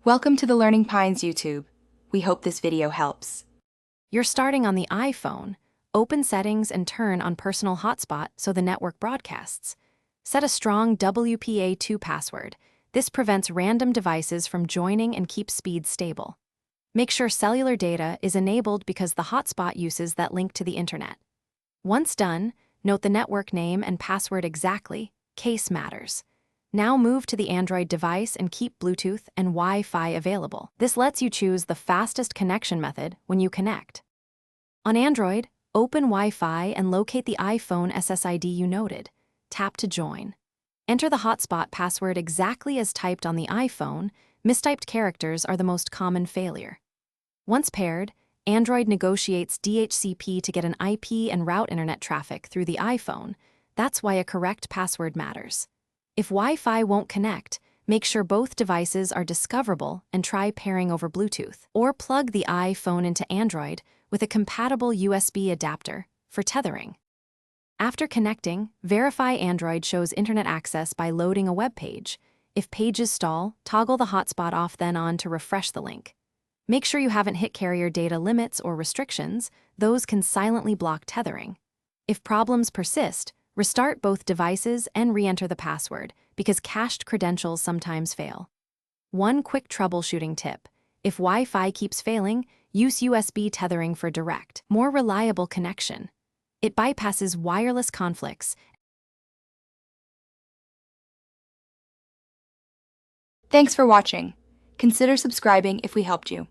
Welcome to the Learning Pines YouTube. We hope this video helps. You're starting on the iPhone. Open Settings and turn on Personal Hotspot so the network broadcasts. Set a strong WPA2 password. This prevents random devices from joining and keeps speed stable. Make sure cellular data is enabled because the hotspot uses that link to the internet. Once done, note the network name and password exactly. Case matters. Now move to the Android device and keep Bluetooth and Wi-Fi available. This lets you choose the fastest connection method when you connect. On Android, open Wi-Fi and locate the iPhone SSID you noted. Tap to join. Enter the hotspot password exactly as typed on the iPhone. Mistyped characters are the most common failure. Once paired, Android negotiates DHCP to get an IP and route internet traffic through the iPhone. That's why a correct password matters. If Wi-Fi won't connect, make sure both devices are discoverable and try pairing over Bluetooth. Or plug the iPhone into Android with a compatible USB adapter for tethering. After connecting, verify Android shows internet access by loading a web page. If pages stall, toggle the hotspot off then on to refresh the link. Make sure you haven't hit carrier data limits or restrictions. Those can silently block tethering. If problems persist, restart both devices and re-enter the password because cached credentials sometimes fail. One quick troubleshooting tip: if Wi-Fi keeps failing, use USB tethering for direct, more reliable connection. It bypasses wireless conflicts. Thanks for watching. Consider subscribing if we helped you.